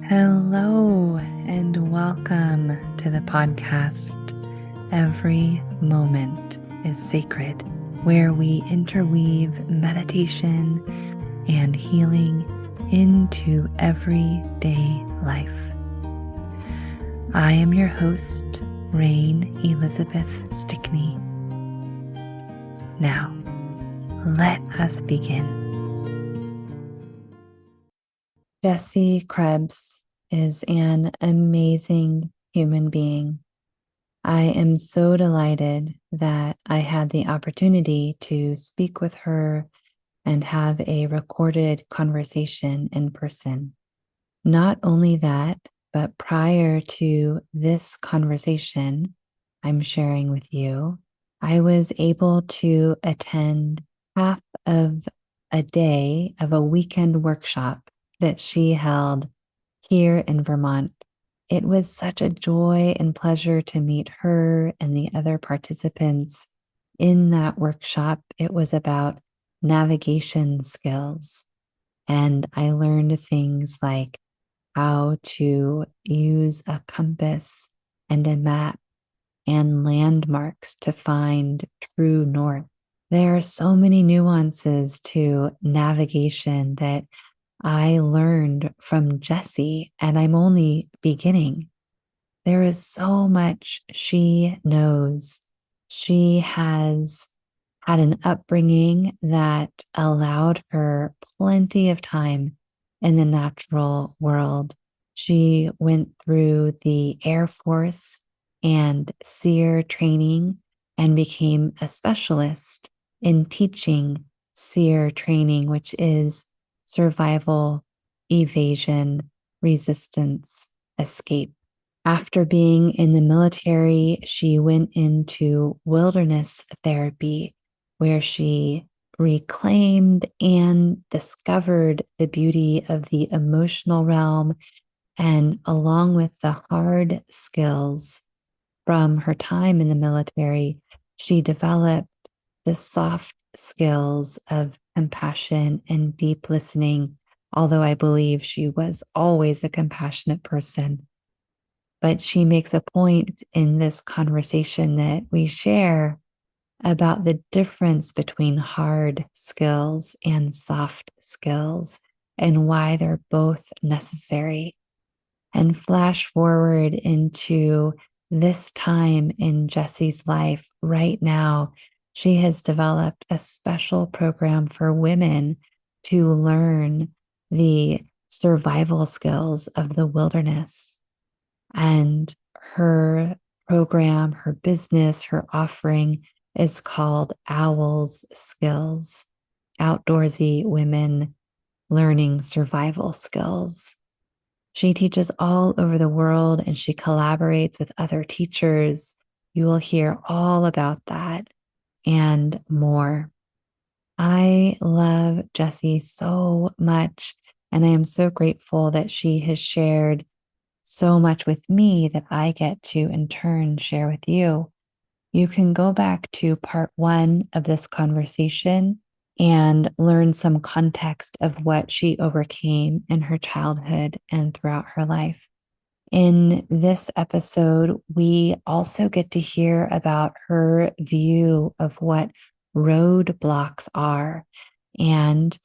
Hello and welcome to the podcast. Every moment is sacred, where we interweave meditation and healing into everyday life. I am your host, Rain Elizabeth Stickney. Now, let us begin. Jessie Krebs is an amazing human being. I am so delighted that I had the opportunity to speak with her and have a recorded conversation in person. Not only that, but prior to this conversation I'm sharing with you, I was able to attend half of a day of a weekend workshop that she held here in Vermont. It was such a joy and pleasure to meet her and the other participants in that workshop. It was about navigation skills, and I learned things like how to use a compass and a map and landmarks to find true north. There are so many nuances to navigation that I learned from Jessie, and I'm only beginning. There is so much she knows. She has had an upbringing that allowed her plenty of time in the natural world. She went through the Air Force and SERE training and became a specialist in teaching SERE training, which is survival, evasion, resistance, escape. After being in the military, she went into wilderness therapy, where she reclaimed and discovered the beauty of the emotional realm. And along with the hard skills from her time in the military, she developed the soft skills of compassion and deep listening, although I believe she was always a compassionate person. But she makes a point in this conversation that we share about the difference between hard skills and soft skills and why they're both necessary. And flash forward into this time in Jessie's life right now. She has developed a special program for women to learn the survival skills of the wilderness. And her program, her business, her offering is called O.W.L.S Skills, Outdoorsy Women Learning Survival Skills. She teaches all over the world and she collaborates with other teachers. You will hear all about that and more. I love Jessie so much, and I am so grateful that she has shared so much with me that I get to in turn share with you. You can go back to part 1 of this conversation and learn some context of what she overcame in her childhood and throughout her life. In this episode, we also get to hear about her view of what roadblocks are and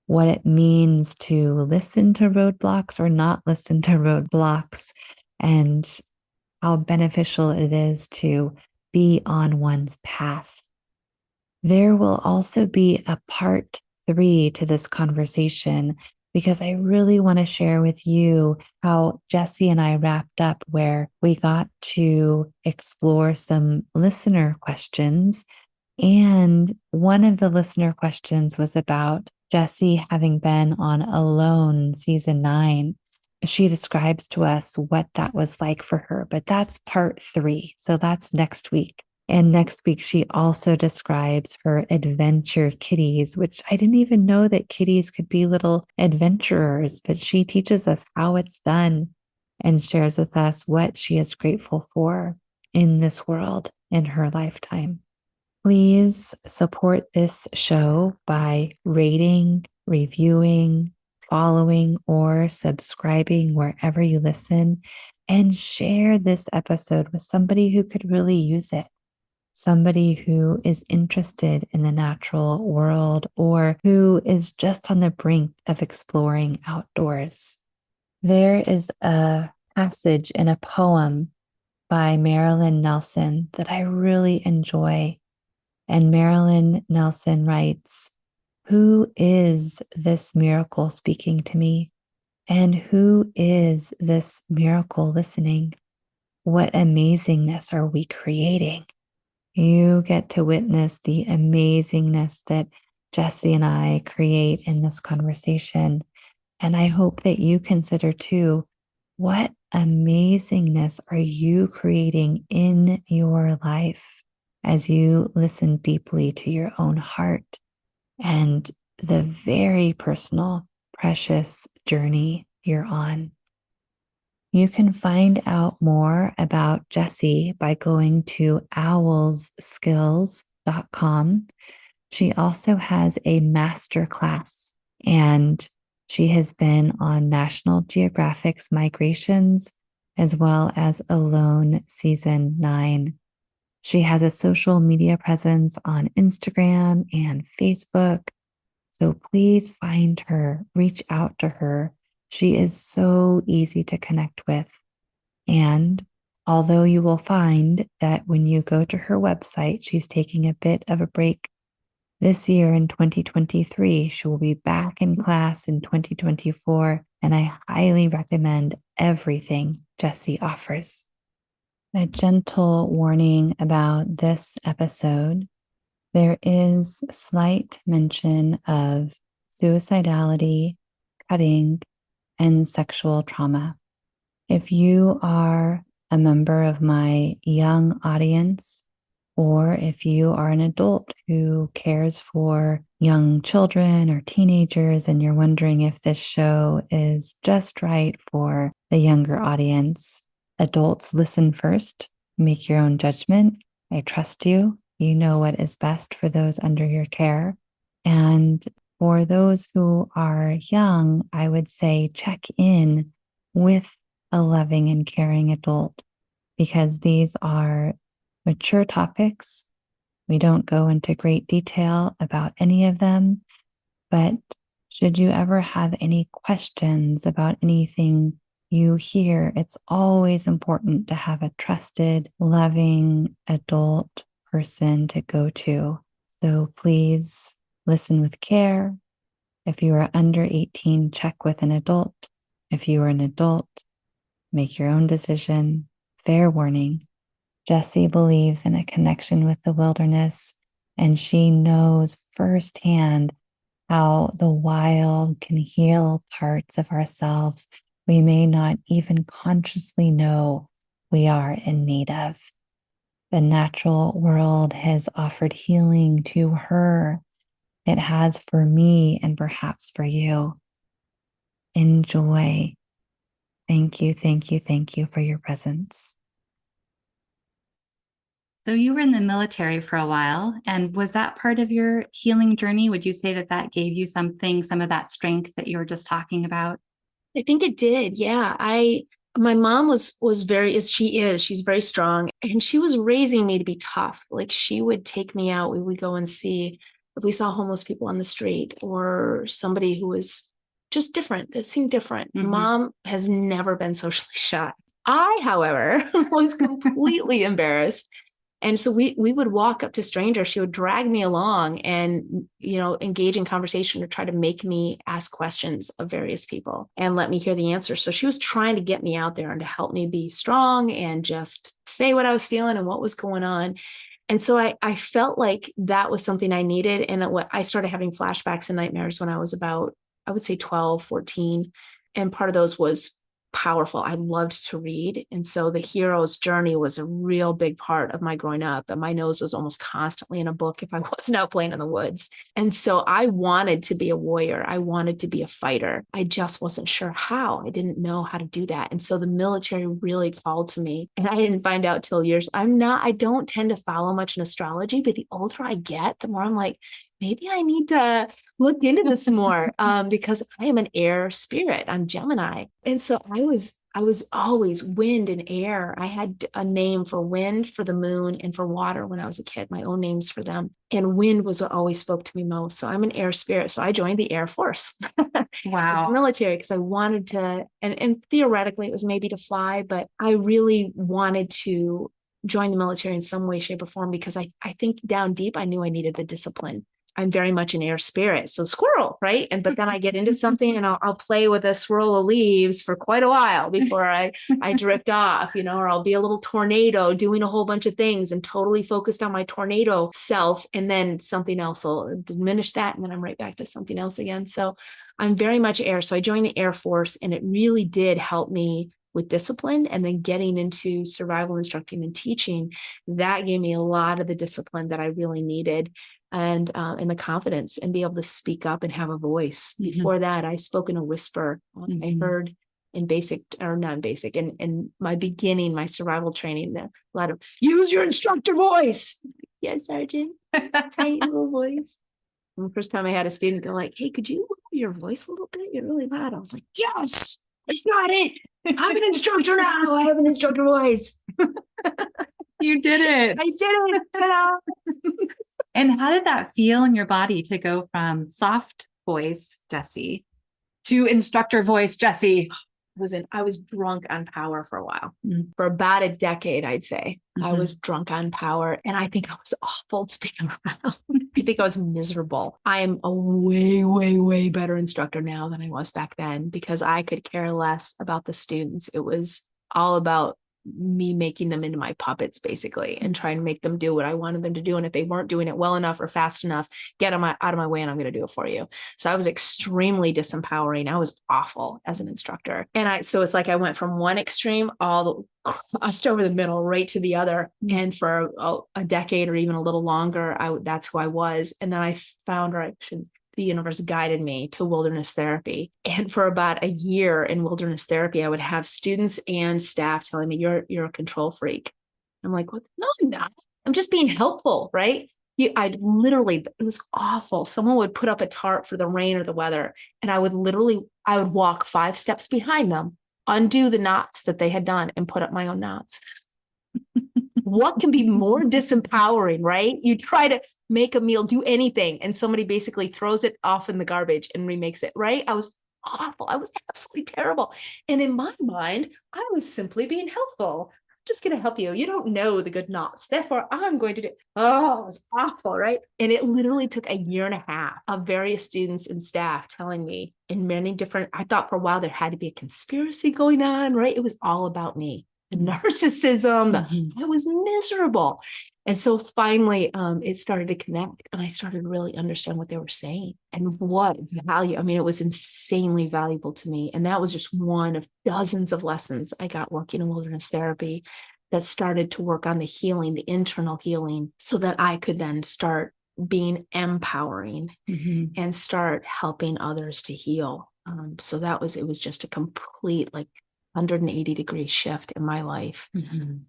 what it means to listen to roadblocks or not listen to roadblocks, and how beneficial it is to be on one's path. There will also be a part 3 to this conversation, because I really want to share with you how Jessie and I wrapped up, where we got to explore some listener questions. And one of the listener questions was about Jessie having been on Alone season 9. She describes to us what that was like for her, but that's part 3. So that's next week. And next week, she also describes her adventure kitties, which I didn't even know that kitties could be little adventurers, but she teaches us how it's done and shares with us what she is grateful for in this world in her lifetime. Please support this show by rating, reviewing, following or subscribing wherever you listen, and share this episode with somebody who could really use it. Somebody who is interested in the natural world or who is just on the brink of exploring outdoors. There is a passage in a poem by Marilyn Nelson that I really enjoy. And Marilyn Nelson writes, "Who is this miracle speaking to me? And who is this miracle listening? What amazingness are we creating?" You get to witness the amazingness that Jessie and I create in this conversation. And I hope that you consider too, what amazingness are you creating in your life as you listen deeply to your own heart and the very personal, precious journey you're on. You can find out more about Jessie by going to owlsskills.com. She also has a masterclass, and she has been on National Geographic's Migrations as well as Alone Season 9. She has a social media presence on Instagram and Facebook. So please find her, reach out to her. She is so easy to connect with. And although you will find that when you go to her website, she's taking a bit of a break this year in 2023, she will be back in class in 2024. And I highly recommend everything Jessie offers. A gentle warning about this episode. There is slight mention of suicidality, cutting, and sexual trauma. If you are a member of my young audience, or if you are an adult who cares for young children or teenagers and you're wondering if this show is just right for the younger audience, adults, listen first, make your own judgment. I trust you. You know what is best for those under your care. And for those who are young, I would say check in with a loving and caring adult, because these are mature topics. We don't go into great detail about any of them, but should you ever have any questions about anything you hear, it's always important to have a trusted, loving adult person to go to. So please listen with care. If you are under 18, check with an adult. If you are an adult, make your own decision. Fair warning. Jessie believes in a connection with the wilderness, and she knows firsthand how the wild can heal parts of ourselves we may not even consciously know we are in need of. The natural world has offered healing to her. It has for me and perhaps for you. Enjoy. Thank you, thank you, thank you for your presence. So you were in the military for a while, and was that part of your healing journey? Would you say that that gave you something, some of that strength that you were just talking about? I think it did. Yeah. My mom was very, she's very strong, and she was raising me to be tough. Like, she would take me out. We would go and see if we saw homeless people on the street or somebody who was just different, that seemed different. Mm-hmm. Mom has never been socially shy. I, however, was completely embarrassed. And so we would walk up to strangers. She would drag me along and, engage in conversation or try to make me ask questions of various people and let me hear the answers. So she was trying to get me out there and to help me be strong and just say what I was feeling and what was going on. And so I felt like that was something I needed. And I started having flashbacks and nightmares when I was about, I would say 12, 14. And part of those was powerful. I loved to read. And so the hero's journey was a real big part of my growing up. And my nose was almost constantly in a book if I wasn't out playing in the woods. And so I wanted to be a warrior. I wanted to be a fighter. I just wasn't sure how. I didn't know how to do that. And so the military really called to me. And I didn't find out till years. I don't tend to follow much in astrology, but the older I get, the more I'm like, maybe I need to look into this more because I am an air spirit. I'm Gemini. And so I was always wind and air. I had a name for wind, for the moon, and for water when I was a kid, my own names for them. And wind was what always spoke to me most. So I'm an air spirit. So I joined the Air Force, Wow. the military, because I wanted to, and theoretically it was maybe to fly, but I really wanted to join the military in some way, shape, or form, because I think down deep, I knew I needed the discipline. I'm very much an air spirit. So squirrel, right? But then I get into something and I'll play with a swirl of leaves for quite a while before I drift off, or I'll be a little tornado doing a whole bunch of things and totally focused on my tornado self. And then something else will diminish that. And then I'm right back to something else again. So I'm very much air. So I joined the Air Force, and it really did help me with discipline. And then getting into survival instructing and teaching, that gave me a lot of the discipline that I really needed, and the confidence, and be able to speak up and have a voice. Mm-hmm. Before that, I spoke in a whisper. Mm-hmm. I heard in basic or non-basic, in my beginning, my survival training, a lot of use your instructor voice. Yes, Sergeant. Tiny little voice. And the first time I had a student go like, hey, could you lower your voice a little bit? You're really loud. I was like, yes, I got it. I'm an instructor now. I have an instructor voice. You did it. I did it. Ta-da. And how did that feel in your body to go from soft voice, Jessie, to instructor voice, Jessie? I was drunk on power for a while. Mm-hmm. For about a decade, I'd say. Mm-hmm. I was drunk on power, and I think I was awful to be around. I think I was miserable. I am a way, way, way better instructor now than I was back then, because I could care less about the students. It was all about me making them into my puppets, basically, and trying to make them do what I wanted them to do. And if they weren't doing it well enough or fast enough, get them out of my way and I'm going to do it for you. So I was extremely disempowering. I was awful as an instructor. And so it's like I went from one extreme crossed over the middle right to the other. And for a decade or even a little longer, that's who I was. And then I found, the universe guided me to wilderness therapy. And for about a year in wilderness therapy, I would have students and staff telling me, you're a control freak. I'm like, what? No, I'm not. I'm just being helpful, right? It was awful. Someone would put up a tarp for the rain or the weather, and I would walk 5 steps behind them, undo the knots that they had done, and put up my own knots. What can be more disempowering, right? You try to make a meal, do anything, and somebody basically throws it off in the garbage and remakes it, right? I was awful. I was absolutely terrible. And in my mind, I was simply being helpful. I'm just going to help you. You don't know the good knots. Therefore, I'm going to do. Oh, it was awful, right? And it literally took a year and a half of various students and staff telling me in many different, I thought for a while there had to be a conspiracy going on, right? It was all about me. The narcissism, I was miserable. And so finally, it started to connect, and I started to really understand what they were saying and what value. I mean, it was insanely valuable to me. And that was just one of dozens of lessons I got working in wilderness therapy that started to work on the healing, the internal healing, so that I could then start being empowering and start helping others to heal. So it was just a complete 180-degree shift in my life,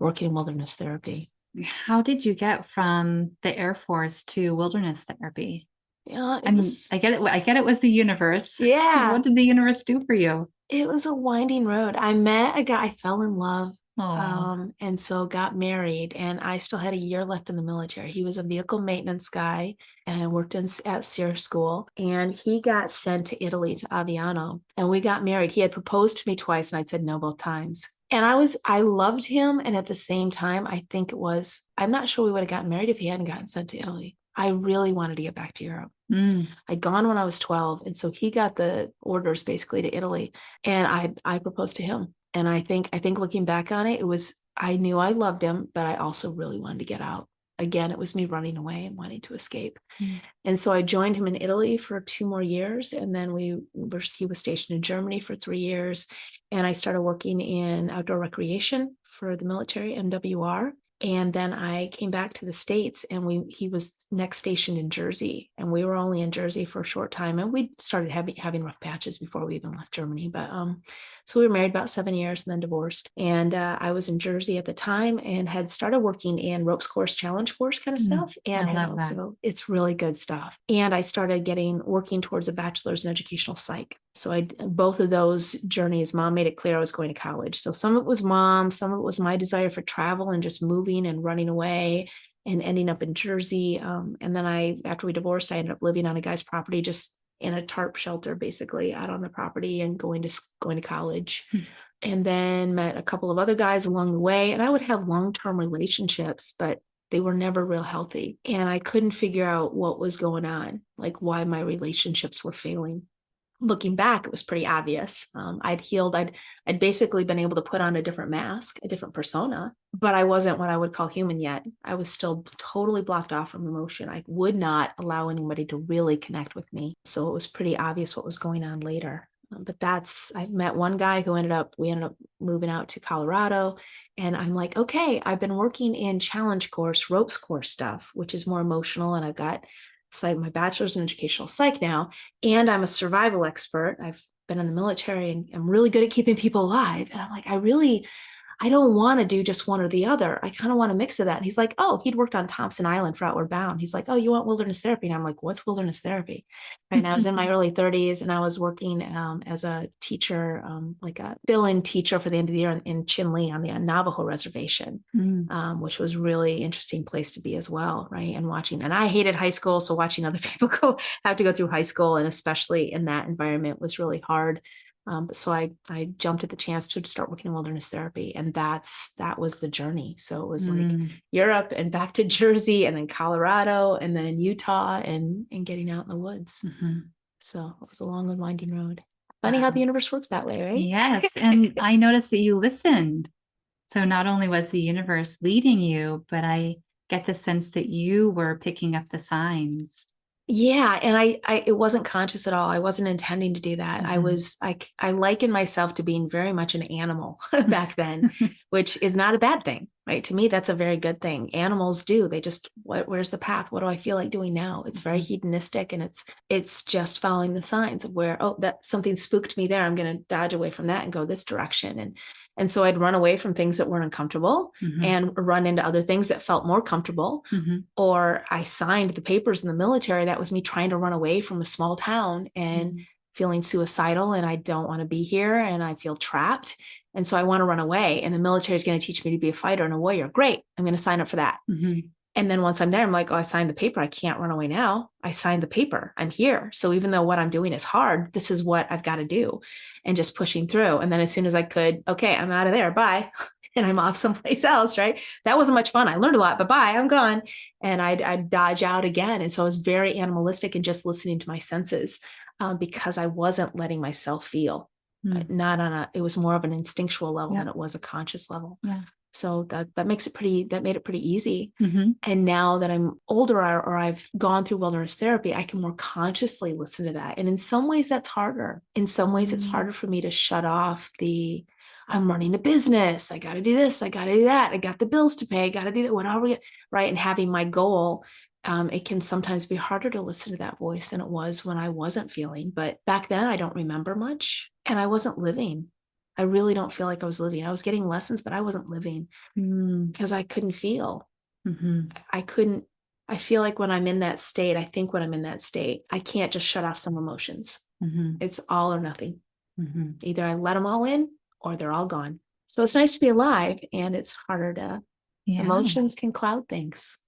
working in wilderness therapy. How did you get from the Air Force to wilderness therapy? Yeah, I get it. I get it was the universe. Yeah. What did the universe do for you? It was a winding road. I met a guy, I fell in love. And so got married, and I still had a year left in the military. He was a vehicle maintenance guy and worked at SERE school, and he got sent to Italy, to Evasion, and we got married. He had proposed to me twice, and I'd said no both times. And I loved him. And at the same time, I'm not sure we would have gotten married if he hadn't gotten sent to Italy. I really wanted to get back to Europe. I'd gone when I was 12. And so he got the orders basically to Italy, and I proposed to him. And I think looking back on it, I knew I loved him, but I also really wanted to get out. Again, it was me running away and wanting to escape. And so I joined him in Italy for 2 more years. And then he was stationed in Germany for 3 years. And I started working in outdoor recreation for the military, MWR. And then I came back to the States, and he was next stationed in Jersey, and we were only in Jersey for a short time, and we started having rough patches before we even left Germany. But so we were married about 7 years and then divorced. And I was in Jersey at the time and had started working in ropes course, challenge course kind of stuff. And I love that. it's really good stuff. And I started working towards a bachelor's in educational psych. So both of those journeys, Mom made it clear I was going to college. So some of it was Mom, some of it was my desire for travel and just moving and running away and ending up in Jersey. And then after we divorced, I ended up living on a guy's property, just in a tarp shelter, basically out on the property, and going to college. And then met a couple of other guys along the way. And I would have long-term relationships, but they were never real healthy. And I couldn't figure out what was going on, like why my relationships were failing. Looking back, it was pretty obvious. I'd healed. I'd basically been able to put on a different mask, a different persona, but I wasn't what I would call human yet. I was still totally blocked off from emotion. I would not allow anybody to really connect with me. So it was pretty obvious what was going on later. But I met one guy who we ended up moving out to Colorado. And I'm like, okay, I've been working in challenge course, ropes course stuff, which is more emotional. And I've got my bachelor's in educational psych now, and I'm a survival expert. I've been in the military and I'm really good at keeping people alive. And I'm like, I don't want to do just one or the other. I kind of want a mix of that. And he's like, oh, he'd worked on Thompson Island for Outward Bound. He's like, oh, you want wilderness therapy? And I'm like, what's wilderness therapy? Right. And I was in my early 30s, and I was working as a teacher, like a fill-in teacher for the end of the year in Chinle on the Navajo reservation, which was really interesting place to be as well. Right. And I hated high school. So watching other people have to go through high school, and especially in that environment, was really hard. So I jumped at the chance to start working in wilderness therapy, and that was the journey. So it was like Europe and back to Jersey, and then Colorado, and then Utah, and getting out in the woods. So it was a long and winding road. Funny how the universe works that way, right? Yes. And I noticed that you listened. So not only was the universe leading you, but I get the sense that you were picking up the signs. Yeah. And it wasn't conscious at all. I wasn't intending to do that. I liken myself to being very much an animal back then, which is not a bad thing, right? To me, that's a very good thing. Animals do. They just, where's the path? What do I feel like doing now? It's very hedonistic, and it's just following the signs of where, oh, that something spooked me there. I'm going to dodge away from that and go this direction. And so I'd run away from things that weren't uncomfortable and run into other things that felt more comfortable. Or I signed the papers in the military. That was me trying to run away from a small town and feeling suicidal, and I don't want to be here, and I feel trapped. And so I want to run away. And the military is going to teach me to be a fighter and a warrior. Great. I'm going to sign up for that. And then once I'm there, I'm like, oh, I signed the paper. I can't run away now. I signed the paper. I'm here. So even though what I'm doing is hard, this is what I've got to do, and just pushing through. And then as soon as I could, okay, I'm out of there. Bye. And I'm off someplace else. Right. That wasn't much fun. I learned a lot, but bye, I'm gone. And I'd dodge out again. And so I was very animalistic and just listening to my senses, because I wasn't letting myself feel. It was more of an instinctual level than it was a conscious level. Yeah. So that made it pretty easy. And now that I'm older, or I've gone through wilderness therapy, I can more consciously listen to that. And in some ways that's harder. In some ways it's harder for me to shut off I'm running a business. I got to do this. I got to do that. I got the bills to pay. I got to do that. Whatever. Right. And having my goal, it can sometimes be harder to listen to that voice than it was when I wasn't feeling. But back then I don't remember much, and I wasn't living. I really don't feel like I was living. I was getting lessons, but I wasn't living because I couldn't feel. I feel like when I'm in that state, I think when I'm in that state, I can't just shut off some emotions. It's all or nothing. Either I let them all in, or they're all gone. So it's nice to be alive, and it's harder to, emotions can cloud things.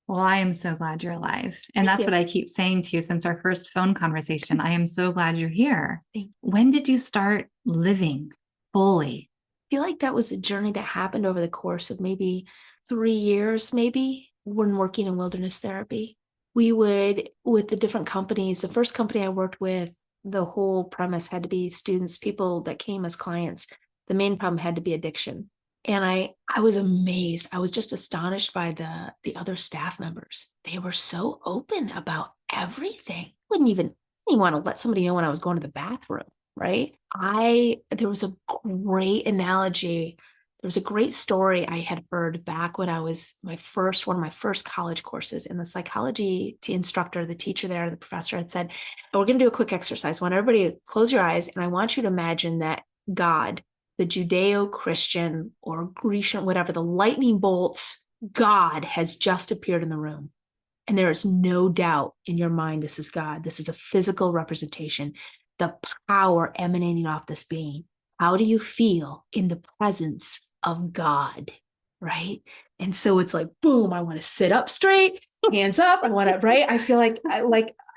Well, I am so glad you're alive. And that's what I keep saying to you since our first phone conversation. I am so glad you're here. When did you start living fully? I feel like that was a journey that happened over the course of maybe 3 years, maybe, when working in wilderness therapy. We would, with the different companies, the first company I worked with, the whole premise had to be students, people that came as clients. The main problem had to be addiction. And I was amazed. I was just astonished by the other staff members. They were so open about everything. Wouldn't even want to let somebody know when I was going to the bathroom, right? There was a great analogy There was a great story I had heard back when I was one of my first college courses, and the psychology instructor, the teacher there, the professor had said, we're going to do a quick exercise. I want everybody to close your eyes, and I want you to imagine that God, the Judeo-Christian or Grecian, whatever, the lightning bolts, God has just appeared in the room. And there is no doubt in your mind, this is God. This is a physical representation, the power emanating off this being. How do you feel in the presence of God? Right. And so it's like, boom, I want to sit up straight, hands up. I want to, right. I feel like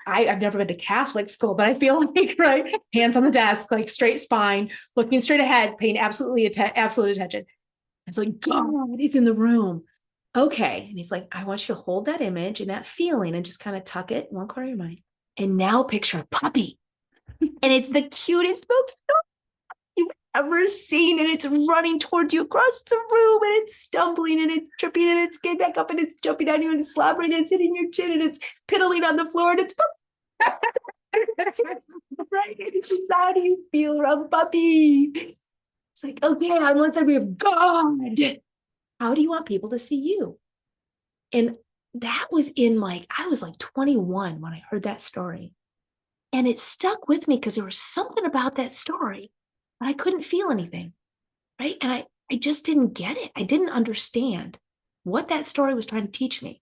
I've never been to Catholic school, but I feel like, right, hands on the desk, like straight spine, looking straight ahead, paying absolute attention. It's like, God is in the room. Okay. And he's like, I want you to hold that image and that feeling and just kind of tuck it in one corner of your mind. And now picture a puppy. And it's the cutest, most you've ever seen. And it's running towards you across the room, and it's stumbling and it's tripping and it's getting back up and it's jumping on you and it's slobbering and it's hitting your chin and it's piddling on the floor and it's right. And it's just, how do you feel around puppy? It's like, okay, on one side we have God. How do you want people to see you? And that was I was like 21 when I heard that story. And it stuck with me because there was something about that story, but I couldn't feel anything, right? And I just didn't get it. I didn't understand what that story was trying to teach me.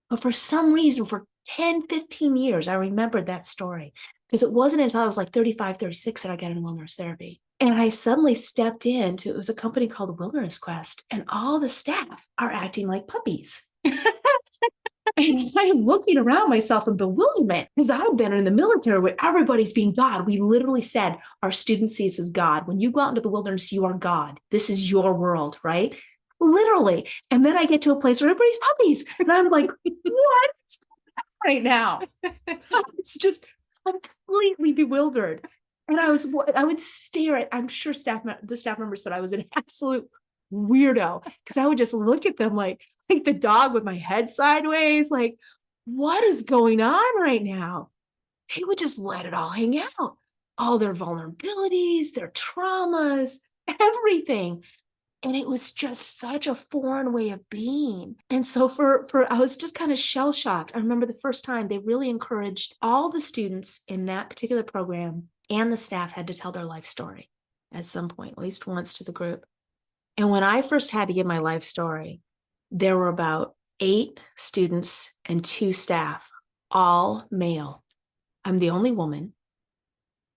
But for some reason, for 10, 15 years, I remembered that story, because it wasn't until I was like 35, 36 that I got into wilderness therapy. And I suddenly stepped into, it was a company called Wilderness Quest, and all the staff are acting like puppies. And I am looking around myself in bewilderment, because I've been in the military where everybody's being God. We literally said our student sees as God. When you go out into the wilderness, you are God. This is your world, right? Literally. And then I get to a place where everybody's puppies. And I'm like, what right now? It's just completely bewildered. And I would stare at, I'm sure the staff members said I was an absolute weirdo, because I would just look at them like the dog with my head sideways, like, what is going on right now? They would just let it all hang out, all their vulnerabilities, their traumas, everything. And it was just such a foreign way of being. And so I was just kind of shell shocked. I remember the first time they really encouraged all the students in that particular program, and the staff had to tell their life story at some point, at least once, to the group. And when I first had to give my life story, there were about 8 students and 2 staff, all male. I'm the only woman.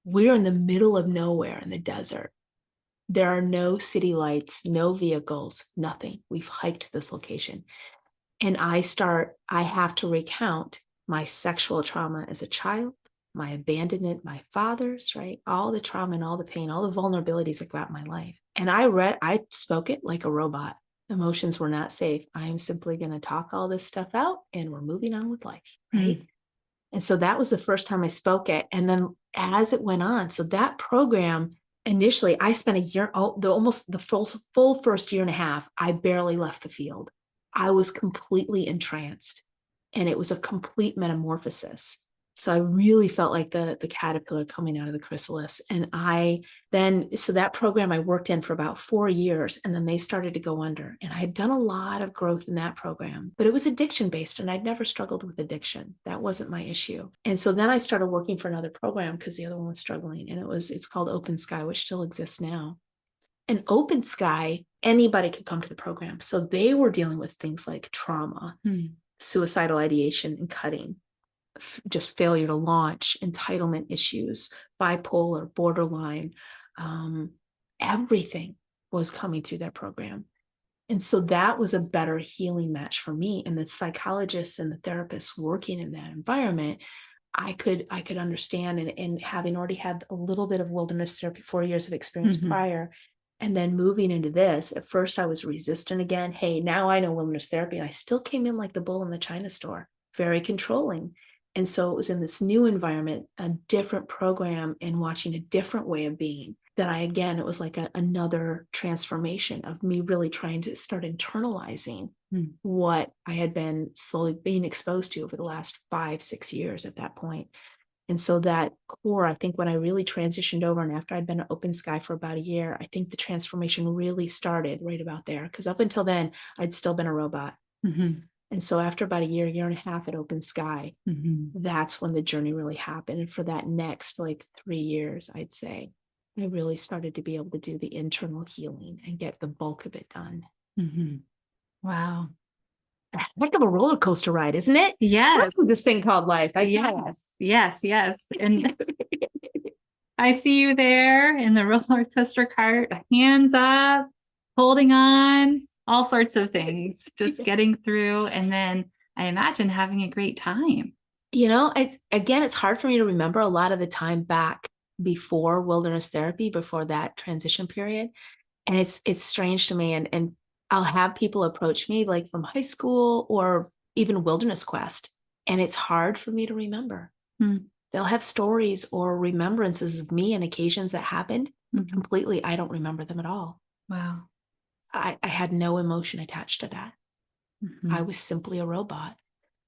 We're in the middle of nowhere in the desert. There are no city lights, no vehicles, nothing. We've hiked this location. And I have to recount my sexual trauma as a child, my abandonment, my father's, right? All the trauma and all the pain, all the vulnerabilities about my life. And I spoke it like a robot. Emotions were not safe. I am simply going to talk all this stuff out, and we're moving on with life, right? And so that was the first time I spoke it. And then as it went on, so that program, initially, I spent a year, almost the full first year and a half, I barely left the field. I was completely entranced, and it was a complete metamorphosis. So I really felt like the caterpillar coming out of the chrysalis. And so that program I worked in for about 4 years, and then they started to go under. And I had done a lot of growth in that program, but it was addiction based, and I'd never struggled with addiction. That wasn't my issue. And so then I started working for another program because the other one was struggling, and it's called Open Sky, which still exists now. And Open Sky, anybody could come to the program. So they were dealing with things like trauma, suicidal ideation and cutting, just failure to launch, entitlement issues, bipolar, borderline, everything was coming through that program. And so that was a better healing match for me. And the psychologists and the therapists working in that environment, I could understand, and having already had a little bit of wilderness therapy, 4 years of experience prior, and then moving into this, at first I was resistant again. Hey, now I know wilderness therapy, and I still came in like the bull in the china store, very controlling. And so it was in this new environment, a different program, and watching a different way of being, that it was like another transformation of me really trying to start internalizing what I had been slowly being exposed to over the last 5-6 years at that point. And so that core, I think when I really transitioned over and after I'd been at Open Sky for about a year, I think the transformation really started right about there. Because up until then, I'd still been a robot. Mm-hmm. And so after about a year and a half at Open Sky, Mm-hmm. that's when the journey really happened. And for that next like 3 years, I'd say, I really started to be able to do the internal healing and get the bulk of it done. Mm-hmm. Wow. A heck of a roller coaster ride, isn't it? Yes. This thing called life. Yes. And I see you there in the roller coaster cart, hands up, holding on, all sorts of things, just getting through. And then I imagine having a great time. It's hard for me to remember a lot of the time back before wilderness therapy, before that transition period. And it's strange to me. And I'll have people approach me like from high school or even Wilderness Quest. And it's hard for me to remember. They'll have stories or remembrances of me and occasions that happened. Completely, I don't remember them at all. Wow. I had no emotion attached to that. I was simply a robot.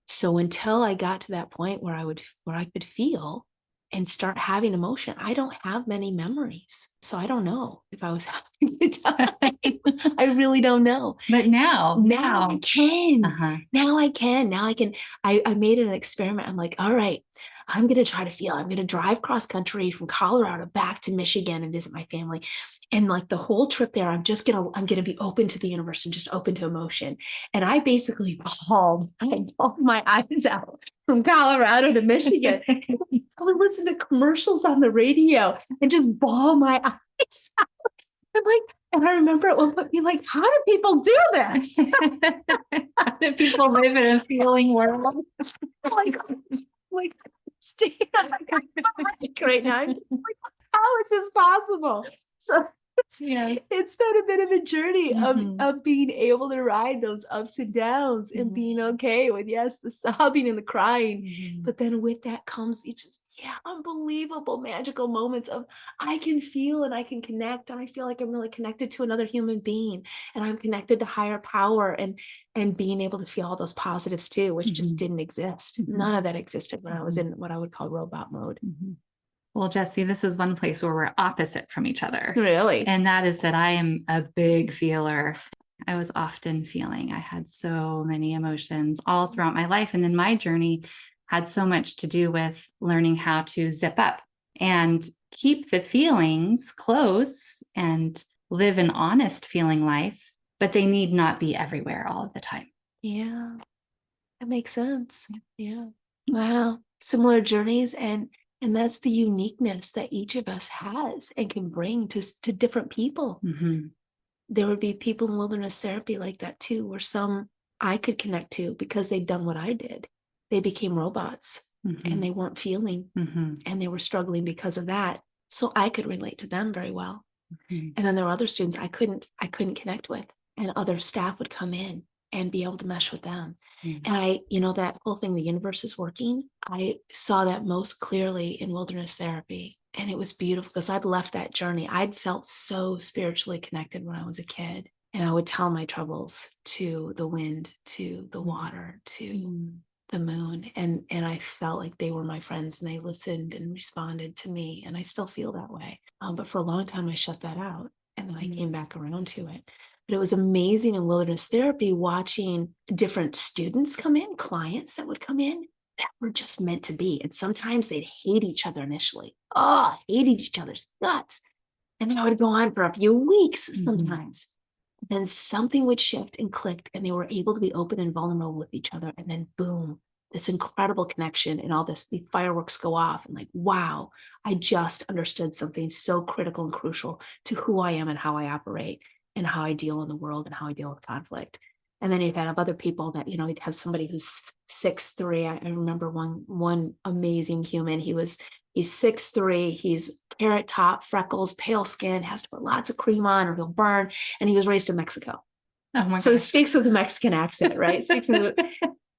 So until I got to that point where I could feel and start having emotion, I don't have many memories. So I don't know if I was having a good time. I really don't know. But now I can. Now I can. I made an experiment. I'm like, all right, I'm going to try to feel. I'm going to drive cross country from Colorado back to Michigan and visit my family. And like the whole trip there, I'm going to be open to the universe and just open to emotion. And I basically bawled my eyes out from Colorado to Michigan. I would listen to commercials on the radio and just bawl my eyes out. And I remember at one point being like, how do people do this? How do people live in a feeling world? like right now, how is this possible? So it's been a bit of a journey of being able to ride those ups and downs and being okay with, the sobbing and the crying. But then with that comes unbelievable magical moments of I can feel and I can connect. And I feel like I'm really connected to another human being and I'm connected to higher power and being able to feel all those positives too, which just didn't exist. None of that existed when I was in what I would call robot mode. Well, Jessie, this is one place where we're opposite from each other. Really? And that is that I am a big feeler. I was often feeling. I had so many emotions all throughout my life. And then my journey had so much to do with learning how to zip up and keep the feelings close and live an honest feeling life, but they need not be everywhere all of the time. Yeah, that makes sense. Yeah. Wow. Similar journeys. And that's the uniqueness that each of us has and can bring to different people. There would be people in wilderness therapy like that too, where some I could connect to because they'd done what I did. They became robots and they weren't feeling and they were struggling because of that. So I could relate to them very well. And then there were other students I couldn't connect with, and other staff would come in and be able to mesh with them. And that whole thing, the universe is working. I saw that most clearly in wilderness therapy. And it was beautiful because I'd left that journey. I'd felt so spiritually connected when I was a kid. And I would tell my troubles to the wind, to the water, to the moon. And I felt like they were my friends and they listened and responded to me. And I still feel that way. But for a long time, I shut that out. And then I came back around to it. But it was amazing in wilderness therapy watching different students come in, clients that would come in that were just meant to be. And sometimes they'd hate each other initially. Hated each other's guts. And that would go on for a few weeks sometimes. Then something would shift and click and they were able to be open and vulnerable with each other. And then boom, this incredible connection and all this, the fireworks go off and like, wow, I just understood something so critical and crucial to who I am and how I operate and how I deal in the world and how I deal with conflict. And then you'd have other people that, you'd have somebody who's 6'3". I remember one amazing human. He's 6'3", he's carrot top, freckles, pale skin, has to put lots of cream on or he'll burn. And he was raised in Mexico. So he speaks with a Mexican accent, right?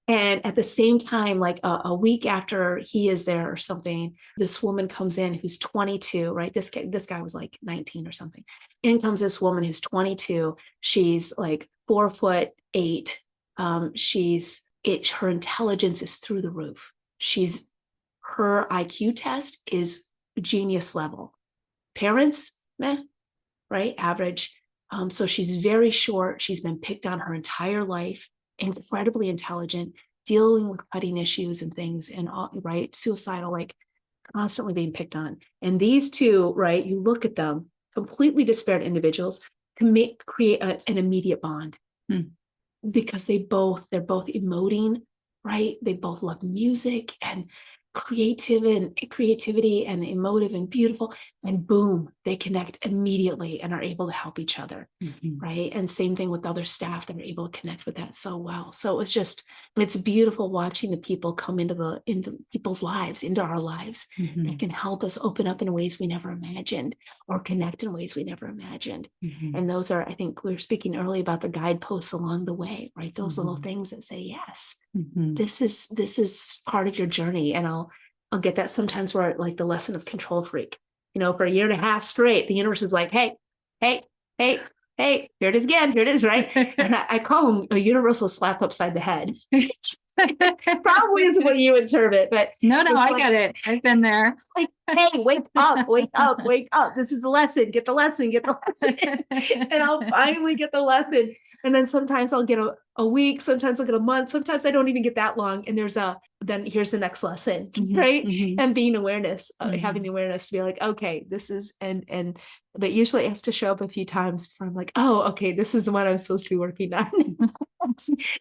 And at the same time, like a week after he is there or something, this woman comes in who's 22, right? This guy was like 19 or something. In comes this woman who's 22. She's like 4'8". Her intelligence is through the roof. her IQ test is genius level. Parents, meh, right? Average. So she's very short. She's been picked on her entire life, incredibly intelligent, dealing with cutting issues and things, and all, right? Suicidal, like constantly being picked on. And these two, right? You look at them, completely disparate individuals, can create an immediate bond. Because they're both emoting, right? They both love music and creativity and emotive and beautiful, and boom, they connect immediately and are able to help each other, right? And same thing with other staff that are able to connect with that so well. So it's beautiful watching the people come into people's lives, into our lives, that can help us open up in ways we never imagined, or connect in ways we never imagined. And those are, I think we were speaking earlier about the guideposts along the way, right? Those little things that say, yes, this is part of your journey. And I'll get that sometimes where, like, the lesson of control freak, for a year and a half straight, the universe is like, hey, here it is again, here it is, right? And I call them a universal slap upside the head. Probably is what you interpret, but no, I get it. I've been there. Like, hey, wake up. This is the lesson. Get the lesson. And I'll finally get the lesson. And then sometimes I'll get a week, sometimes I'll get a month, sometimes I don't even get that long. And then here's the next lesson, right? And being awareness, having the awareness to be like, okay, this is, but usually it has to show up a few times before I'm like, oh, okay, this is the one I'm supposed to be working on.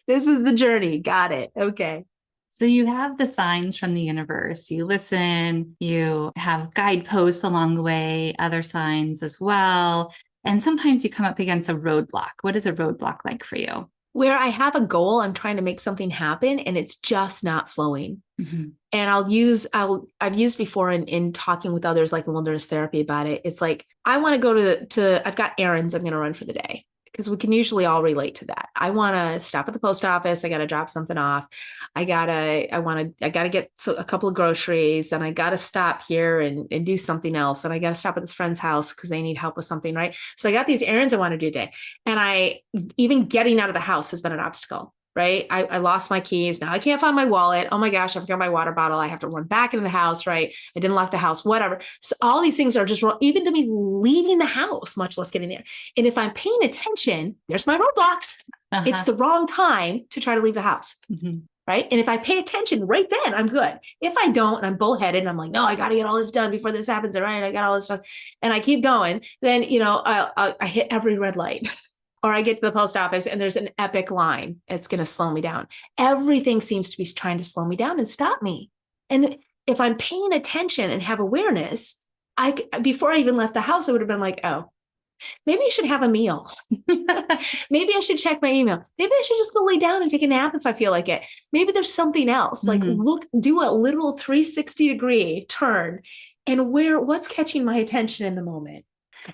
This is the journey. Got it. Okay. So you have the signs from the universe, you listen, you have guideposts along the way, other signs as well. And sometimes you come up against a roadblock. What is a roadblock like for you? Where I have a goal, I'm trying to make something happen and it's just not flowing. And I've used before in talking with others, like in wilderness therapy, about it. It's like, I want to go I've got errands I'm going to run for the day, because we can usually all relate to that. I want to stop at the post office. I got to drop something off. I gotta get a couple of groceries, and I got to stop here and do something else. And I got to stop at this friend's house because they need help with something, right? So I got these errands I want to do today. And even getting out of the house has been an obstacle, right? I lost my keys. Now I can't find my wallet. Oh my gosh, I forgot my water bottle. I have to run back into the house, right? I didn't lock the house, whatever. So all these things are just wrong, even to me leaving the house, much less getting there. And if I'm paying attention, there's my roadblocks. It's the wrong time to try to leave the house. Right. And if I pay attention right then, I'm good. If I don't, and I'm bullheaded and I'm like, no, I got to get all this done before this happens. Right. I got all this done. And I keep going. Then, I hit every red light. Or I get to the post office and there's an epic line. It's going to slow me down. Everything seems to be trying to slow me down and stop me. And if I'm paying attention and have awareness, before I even left the house, I would have been like, oh, maybe I should have a meal. Maybe I should check my email. Maybe I should just go lay down and take a nap if I feel like it. Maybe there's something else. Like do a literal 360-degree turn and what's catching my attention in the moment.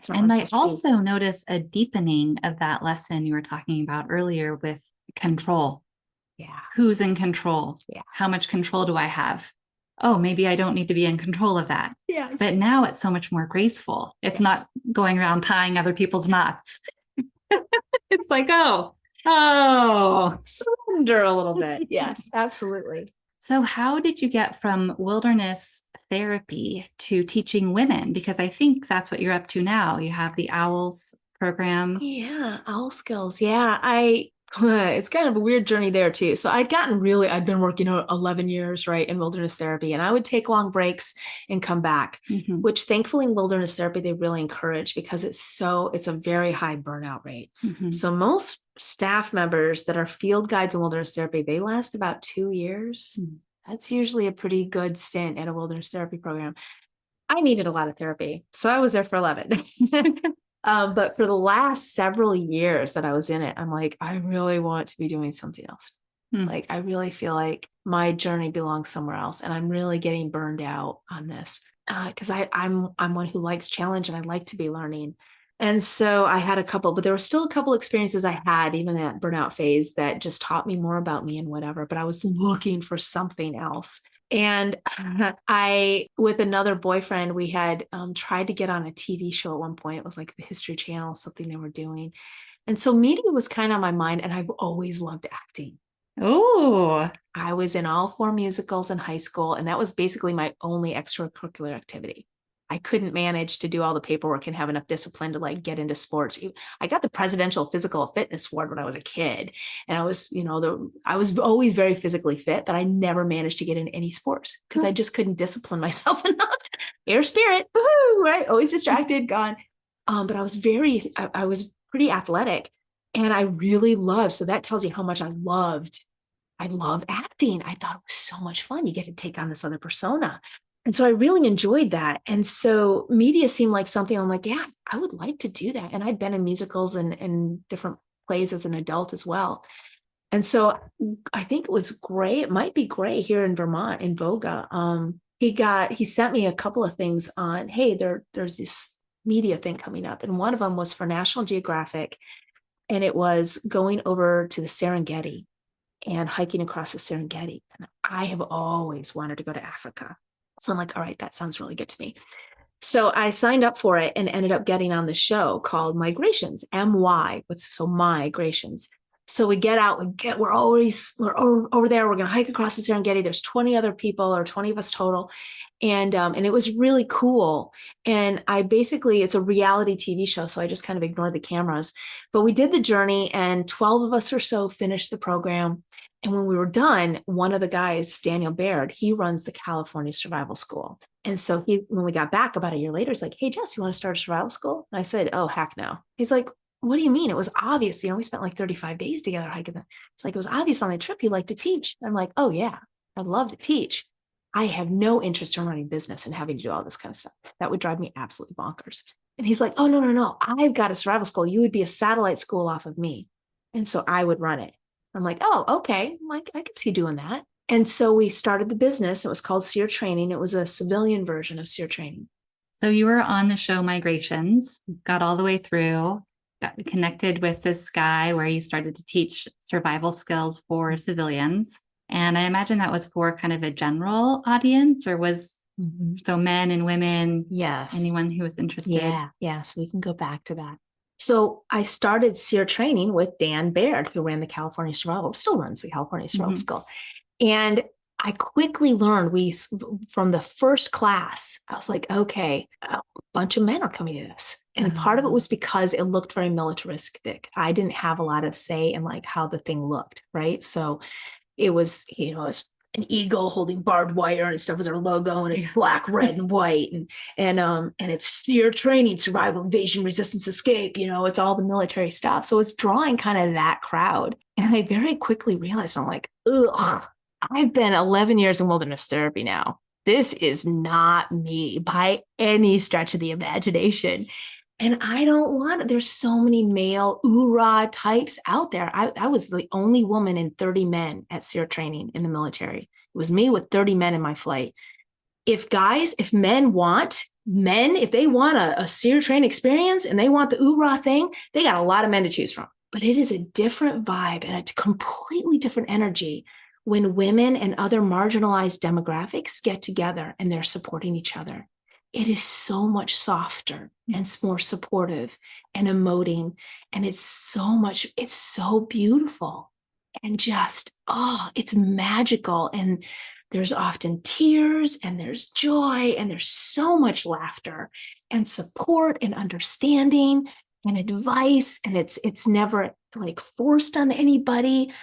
And I also notice a deepening of that lesson you were talking about earlier with control. Yeah. Who's in control? Yeah. How much control do I have? Oh, maybe I don't need to be in control of that. Yes. But now it's so much more graceful. It's not going around tying other people's knots. It's like, oh, surrender a little bit. Yes, absolutely. So how did you get from wilderness therapy to teaching women? Because I think that's what you're up to now. You have the O.W.L.S program. Yeah, O.W.L skills. Yeah, it's kind of a weird journey there too. So I'd been working 11 years, right, in wilderness therapy, and I would take long breaks and come back, which thankfully in wilderness therapy, they really encourage, because it's a very high burnout rate. So most staff members that are field guides in wilderness therapy, they last about 2 years. That's usually a pretty good stint at a wilderness therapy program. I needed a lot of therapy, so I was there for 11. But for the last several years that I was in it, I'm like, I really want to be doing something else. Like, I really feel like my journey belongs somewhere else. And I'm really getting burned out on this because I'm one who likes challenge and I like to be learning. And so I had but there were still a couple experiences I had, even in that burnout phase, that just taught me more about me and whatever, but I was looking for something else. And with another boyfriend, we had tried to get on a TV show at one point. It was like the History Channel, something they were doing. And so media was kind of on my mind, and I've always loved acting. Oh, I was in all 4 musicals in high school, and that was basically my only extracurricular activity. I couldn't manage to do all the paperwork and have enough discipline to like get into sports. I got the Presidential Physical Fitness Award when I was a kid, and I was, I was always very physically fit, but I never managed to get in any sports because I just couldn't discipline myself enough. Air spirit, woohoo, right? Always distracted, gone. But I was pretty athletic, and I really loved. So that tells you how much I love acting. I thought it was so much fun. You get to take on this other persona. And so I really enjoyed that. And so media seemed like something I'm like, yeah, I would like to do that. And I'd been in musicals and different plays as an adult as well. And so I think it was gray. It might be gray here in Vermont, in Boga. He sent me a couple of things on, hey, there's this media thing coming up. And one of them was for National Geographic. And it was going over to the Serengeti and hiking across the Serengeti. And I have always wanted to go to Africa. So I'm like, all right, that sounds really good to me. So I signed up for it and ended up getting on the show called Migrations, Migrations. So we get out, we're over there. We're going to hike across the Serengeti. There's 20 other people, or 20 of us total. And it was really cool. And it's a reality TV show. So I just kind of ignored the cameras, but we did the journey, and 12 of us or so finished the program. And when we were done, one of the guys, Daniel Baird, he runs the California Survival School. And so when we got back about a year later, he's like, hey, Jess, you want to start a survival school? And I said, oh, heck no. He's like, what do you mean? It was obvious. We spent like 35 days together hiking. It's like, it was obvious on the trip you like to teach. I'm like, oh yeah, I'd love to teach. I have no interest in running business and having to do all this kind of stuff. That would drive me absolutely bonkers. And he's like, oh, no. I've got a survival school. You would be a satellite school off of me. And so I would run it. I'm like, oh, okay. I'm like, I could see doing that. And so we started the business. It was called SERE Training. It was a civilian version of SERE Training. So you were on the show Migrations, got all the way through, got connected with this guy where you started to teach survival skills for civilians. And I imagine that was for kind of a general audience, or was so men and women, yes, anyone who was interested. Yeah. So we can go back to that. So I started SERE Training with Dan Baird, who ran the California Survival, still runs the California Survival School. And I quickly learned from the first class, I was like, okay, a bunch of men are coming to this. And part of it was because it looked very militaristic. I didn't have a lot of say in like how the thing looked, right? So it was, it was an eagle holding barbed wire and stuff as our logo, and it's black, red, and white, and it's SERE Training, survival, evasion, resistance, escape. It's all the military stuff. So it's drawing kind of that crowd. And I very quickly realized, I'm like, ugh, I've been 11 years in wilderness therapy now. This is not me by any stretch of the imagination. And I don't want it. There's so many male oorah types out there. I was the only woman in 30 men at SERE Training in the military. It was me with 30 men in my flight. If men want if they want a SERE Train experience and they want the oorah thing, they got a lot of men to choose from. But it is a different vibe and a completely different energy when women and other marginalized demographics get together and they're supporting each other. It is so much softer and more supportive and emoting. And it's so beautiful and just, it's magical. And there's often tears and there's joy and there's so much laughter and support and understanding and advice. And it's never like forced on anybody.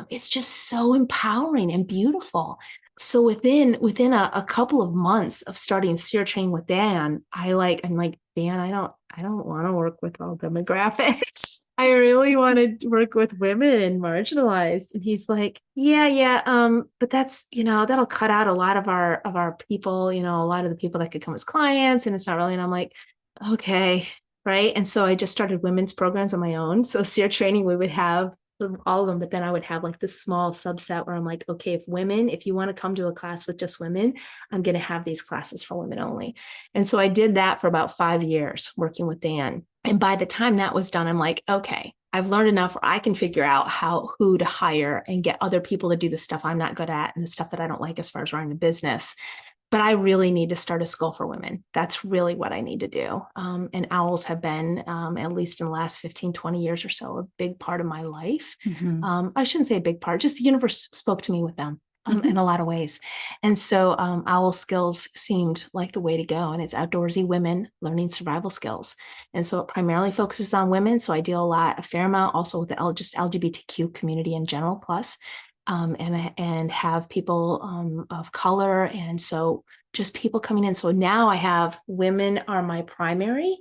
It's just so empowering and beautiful. So within a couple of months of starting SERE Training with Dan, I'm like, Dan, I don't want to work with all demographics. I really want to work with women and marginalized. And he's like, yeah. But that's, that'll cut out a lot of our people, a lot of the people that could come as clients. And it's not really, and I'm like, okay. Right. And so I just started women's programs on my own. So SERE Training, we would have all of them, but then I would have like this small subset where I'm like, okay, if you want to come to a class with just women, I'm going to have these classes for women only. And so I did that for about 5 years working with Dan. And by the time that was done, I'm like, okay, I've learned enough where I can figure out who to hire and get other people to do the stuff I'm not good at and the stuff that I don't like as far as running the business. but I really need to start a school for women. That's really what I need to do. And owls have been, at least in the last 15, 20 years or so, a big part of my life. I shouldn't say a big part, just the universe spoke to me with them. In a lot of ways. And so owl skills seemed like the way to go. And it's outdoorsy women learning survival skills. And so it primarily focuses on women. So I deal a fair amount also with the just LGBTQ community in general, plus, and have people of color. And so just people coming in. So now I have women are my primary.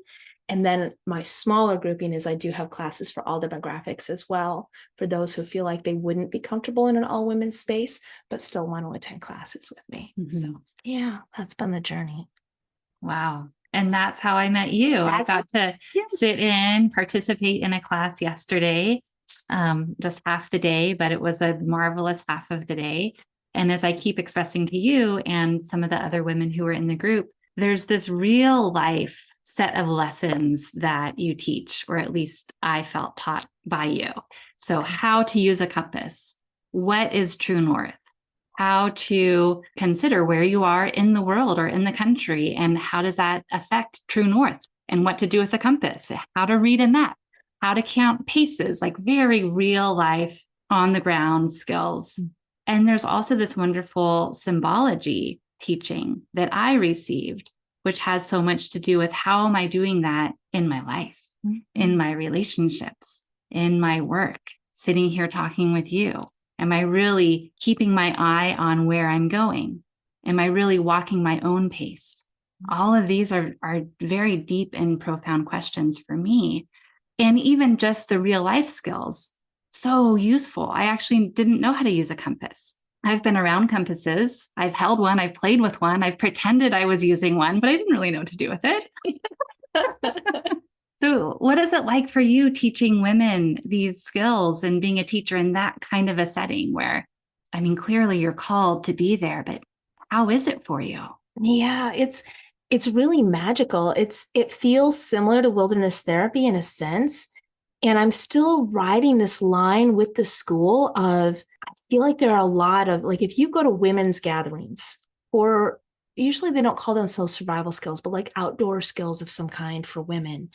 And then my smaller grouping is I do have classes for all demographics as well, for those who feel like they wouldn't be comfortable in an all women's space, but still want to attend classes with me. So yeah, that's been the journey. Wow. And that's how I met you. I got to sit in, participate in a class yesterday, just half the day, but it was a marvelous half of the day. And as I keep expressing to you and some of the other women who were in the group, there's this real life set of lessons that you teach, or at least I felt taught by you. So how to use a compass, what is true north, how to consider where you are in the world or in the country, and how does that affect true north, and what to do with a compass, how to read a map, how to count paces, like very real life on the ground skills. And there's also this wonderful symbology teaching that I received, which has so much to do with how am I doing that in my life, in my relationships, in my work, sitting here talking with you. Am I really keeping my eye on where I'm going? Am I really walking my own pace? All of these are very deep and profound questions for me. And even just the real life skills, so useful. I actually didn't know how to use a compass. I've been around compasses. I've held one. I've played with one. I've pretended I was using one, but I didn't really know what to do with it. So what is it like for you teaching women these skills and being a teacher in that kind of a setting where, I mean, clearly you're called to be there, but how is it for you? Yeah, it's really magical. It feels similar to wilderness therapy in a sense. And I'm still riding this line with the school of, I feel like there are a lot of, like, if you go to women's gatherings, or usually they don't call themselves survival skills, but like outdoor skills of some kind for women,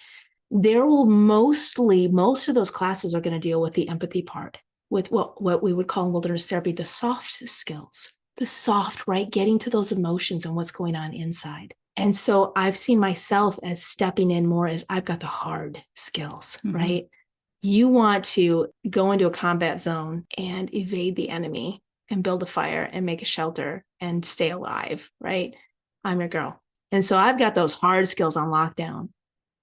there will most of those classes are going to deal with the empathy part, with what we would call in wilderness therapy, the soft skills, the soft, right? Getting to those emotions and what's going on inside. And so I've seen myself as stepping in more as I've got the hard skills, right? You want to go into a combat zone and evade the enemy and build a fire and make a shelter and stay alive, right? I'm your girl. And so I've got those hard skills on lockdown.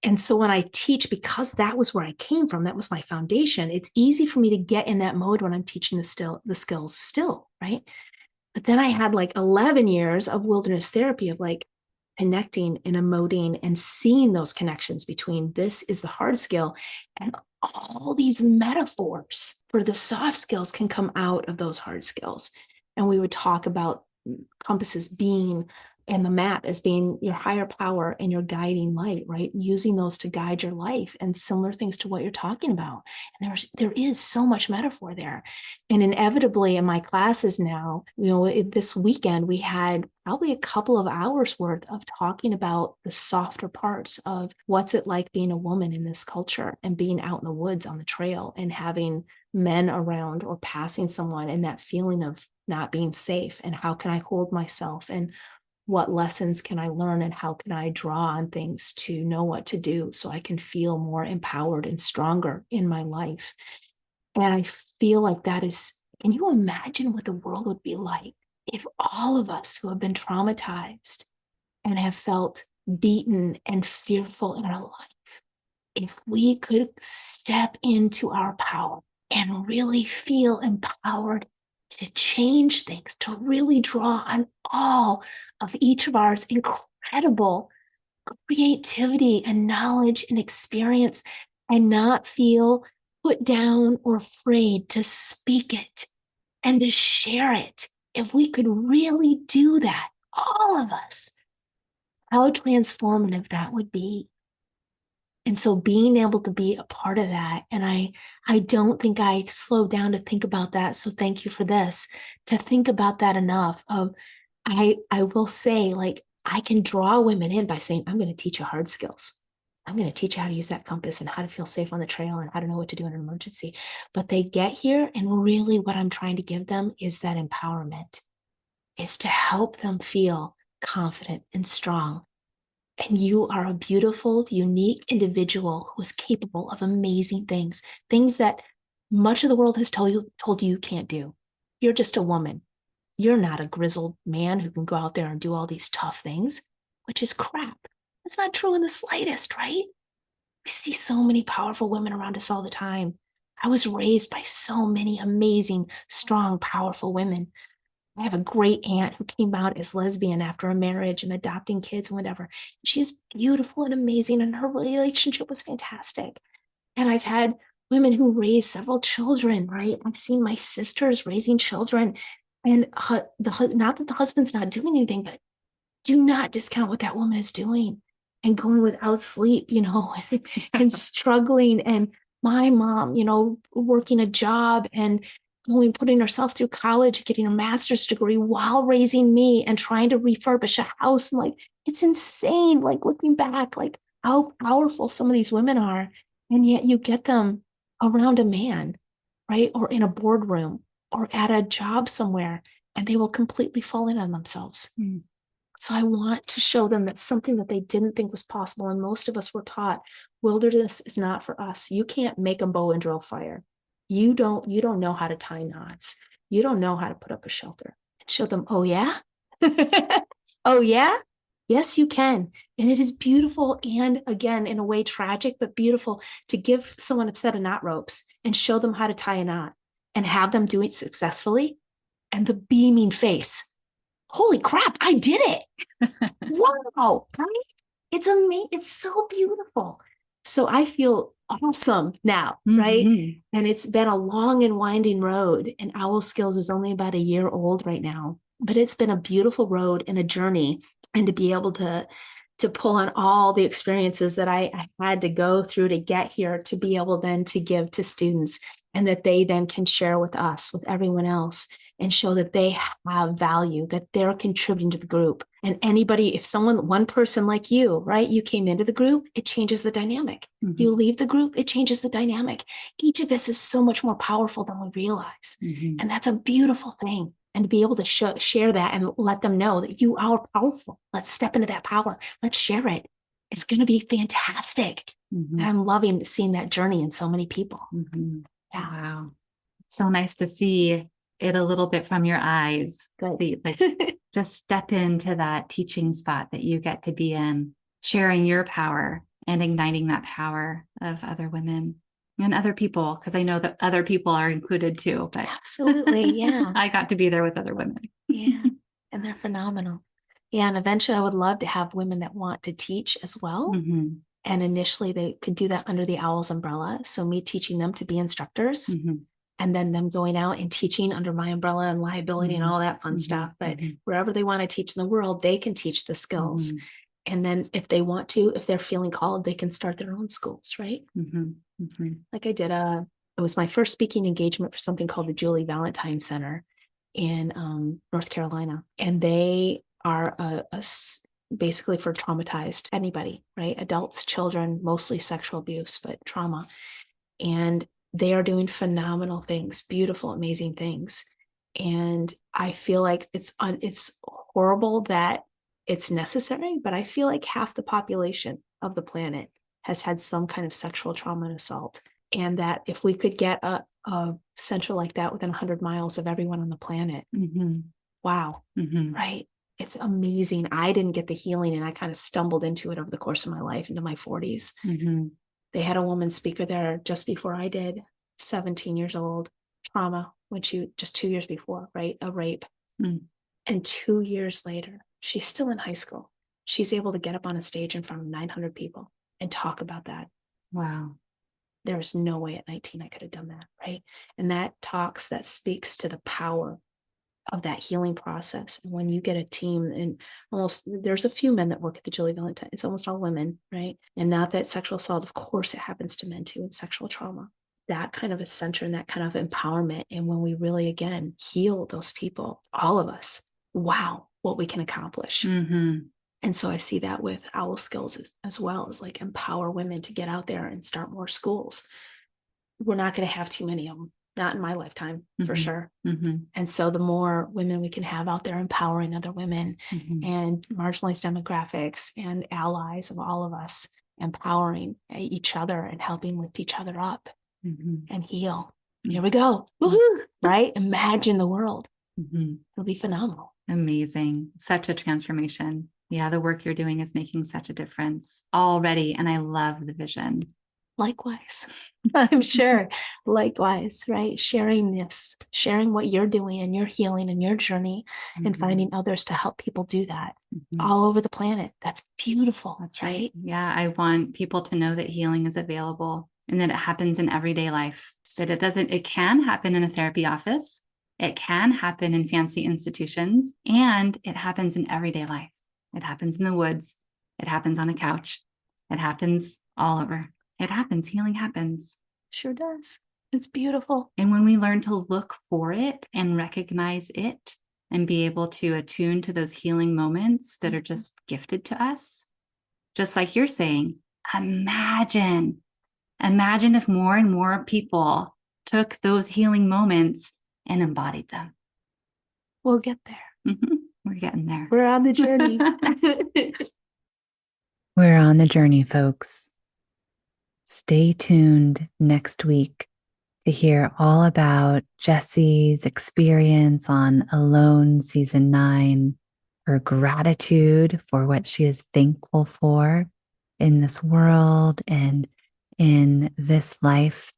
And so when I teach, because that was where I came from, that was my foundation, it's easy for me to get in that mode when I'm teaching the skills still, right? But then I had like 11 years of wilderness therapy of like connecting and emoting and seeing those connections between this is the hard skill, and all these metaphors for the soft skills can come out of those hard skills. And we would talk about compasses being, and the map as being your higher power and your guiding light, right? Using those to guide your life, and similar things to what you're talking about. And there is so much metaphor there. And inevitably in my classes now, this weekend, we had probably a couple of hours worth of talking about the softer parts of what's it like being a woman in this culture and being out in the woods on the trail and having men around or passing someone, and that feeling of not being safe, and how can I hold myself, and what lessons can I learn, and how can I draw on things to know what to do so I can feel more empowered and stronger in my life. And I feel like that is, can you imagine what the world would be like if all of us who have been traumatized and have felt beaten and fearful in our life, if we could step into our power and really feel empowered to change things, to really draw on all of each of ours incredible creativity and knowledge and experience, and not feel put down or afraid to speak it and to share it. If we could really do that, all of us, how transformative that would be. And so being able to be a part of that, and I don't think I slowed down to think about that. So thank you for this, to think about that enough of I will say, like, I can draw women in by saying, I'm going to teach you hard skills. I'm going to teach you how to use that compass and how to feel safe on the trail and how to know what to do in an emergency. But they get here, and really what I'm trying to give them is that empowerment, is to help them feel confident and strong. And you are a beautiful, unique individual who is capable of amazing things, things that much of the world has told you can't do. You're just a woman. You're not a grizzled man who can go out there and do all these tough things, which is crap. That's not true in the slightest, right? We see so many powerful women around us all the time. I was raised by so many amazing, strong, powerful women. I have a great aunt who came out as lesbian after a marriage and adopting kids and whatever. She's beautiful and amazing, and her relationship was fantastic. And I've had women who raised several children, right? I've seen my sisters raising children, and not that the husband's not doing anything, but do not discount what that woman is doing and going without sleep, and struggling. And my mom, working a job and putting herself through college, getting a master's degree while raising me and trying to refurbish a house. I'm like, it's insane. Like, looking back, like how powerful some of these women are. And yet you get them around a man, right? Or in a boardroom or at a job somewhere, and they will completely fall in on themselves. Mm. So I want to show them that something that they didn't think was possible. And most of us were taught wilderness is not for us. You can't make a bow and drill fire. You don't know how to tie knots. You don't know how to put up a shelter. And show them, oh yeah? Oh yeah? Yes, you can. And it is beautiful, and again, in a way tragic, but beautiful, to give someone a set of knot ropes and show them how to tie a knot and have them do it successfully. And the beaming face. Holy crap, I did it. Wow, right? It's amazing. It's so beautiful. So I feel awesome now, right? Mm-hmm. And it's been a long and winding road, and O.W.L Skills is only about a year old right now, but it's been a beautiful road and a journey. And to be able to pull on all the experiences that I had to go through to get here, to be able then to give to students, and that they then can share with us, with everyone else, and show that they have value, that they're contributing to the group. And anybody, if one person like you, right, you came into the group, it changes the dynamic. Mm-hmm. You leave the group, it changes the dynamic. Each of us is so much more powerful than we realize. Mm-hmm. And that's a beautiful thing. And to be able to share that and let them know that you are powerful. Let's step into that power. Let's share it. It's going to be fantastic. Mm-hmm. And I'm loving seeing that journey in so many people. Mm-hmm. Yeah. Wow. It's so nice to see it a little bit from your eyes. Good. See, like, just step into that teaching spot that you get to be in, sharing your power and igniting that power of other women and other people, because I know that other people are included too. But absolutely, yeah. I got to be there with other women. Yeah, and they're phenomenal. Yeah, and eventually I would love to have women that want to teach as well. Mm-hmm. And initially they could do that under the O.W.L umbrella. So me teaching them to be instructors. Mm-hmm. And then them going out and teaching under my umbrella and liability, mm-hmm. and all that fun, mm-hmm. stuff. But mm-hmm. wherever they want to teach in the world, they can teach the skills. Mm-hmm. And then if they want to, if they're feeling called, they can start their own schools, right? Mm-hmm. Mm-hmm. Like I did it was my first speaking engagement for something called the Julie Valentine Center in North Carolina. And they are basically for traumatized anybody, right? Adults, children, mostly sexual abuse, but trauma. And they are doing phenomenal things, beautiful, amazing things. And I feel like it's horrible that it's necessary, but I feel like half the population of the planet has had some kind of sexual trauma and assault. And that if we could get a center like that within 100 miles of everyone on the planet, mm-hmm. wow, mm-hmm. right? It's amazing. I didn't get the healing, and I kind of stumbled into it over the course of my life, into my 40s. Mm-hmm. They had a woman speaker there just before I did, 17 years old, trauma, just 2 years before, right? A rape. Mm. And 2 years later, she's still in high school. She's able to get up on a stage in front of 900 people and talk about that. Wow. There's no way at 19 I could have done that, right? And that speaks to the power of that healing process. And when you get a team, and there's a few men that work at the Julie Valentine, it's almost all women, right? And not that sexual assault, of course it happens to men too, and sexual trauma, that kind of a center and that kind of empowerment. And when we really, again, heal those people, all of us, wow, what we can accomplish. Mm-hmm. And so I see that with OWL skills as well, as like empower women to get out there and start more schools. We're not going to have too many of them, not in my lifetime, for sure. Mm-hmm. And so the more women we can have out there empowering other women Mm-hmm. and marginalized demographics and allies of all of us, empowering each other and helping lift each other up and heal. Here we go. Woohoo! Right? Imagine the world. It'll be phenomenal. Amazing. Such a transformation. Yeah, the work you're doing is making such a difference already. And I love the vision. Likewise, I'm sure. Likewise, right? Sharing this, sharing what you're doing and your healing and your journey and finding others to help people do that all over the planet. That's beautiful. That's right. Yeah, I want people to know that healing is available and that it happens in everyday life. That it can happen in a therapy office. It can happen in fancy institutions, and it happens in everyday life. It happens in the woods. It happens on a couch. It happens all over. It happens. Healing happens. Sure does. It's beautiful. And when we learn to look for it and recognize it and be able to attune to those healing moments that are just gifted to us, just like you're saying, imagine if more and more people took those healing moments and embodied them. We'll get there. We're getting there. We're on the journey. We're on the journey, folks. Stay tuned next week to hear all about Jessie's experience on Alone Season 9, her gratitude for what she is thankful for in this world and in this life.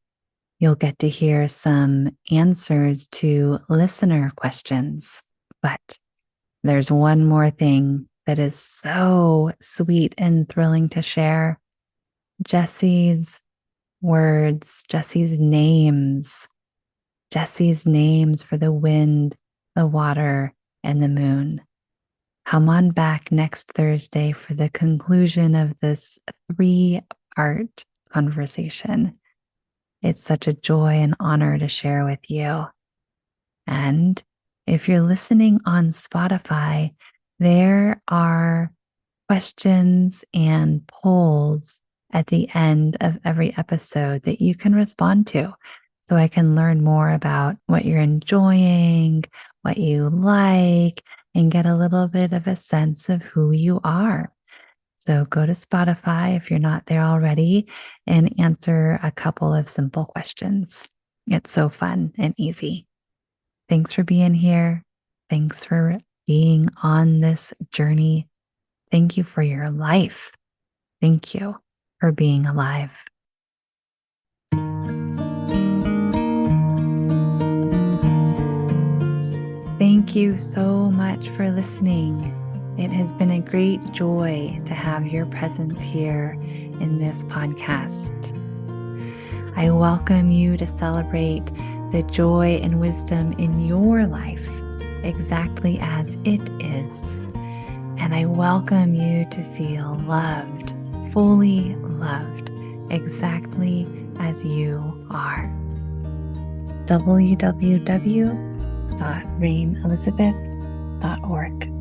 You'll get to hear some answers to listener questions. But there's one more thing that is so sweet and thrilling to share. Jessie's words, Jessie's names for the wind, the water, and the moon. Come on back next Thursday for the conclusion of this 3-part conversation. It's such a joy and honor to share with you. And if you're listening on Spotify, there are questions and polls at the end of every episode that you can respond to. So I can learn more about what you're enjoying, what you like, and get a little bit of a sense of who you are. So go to Spotify if you're not there already and answer a couple of simple questions. It's so fun and easy. Thanks for being here. Thanks for being on this journey. Thank you for your life. Thank you for being alive. Thank you so much for listening. It has been a great joy to have your presence here in this podcast. I welcome you to celebrate the joy and wisdom in your life exactly as it is. And I welcome you to feel loved, fully loved, exactly as you are. www.rainelizabeth.org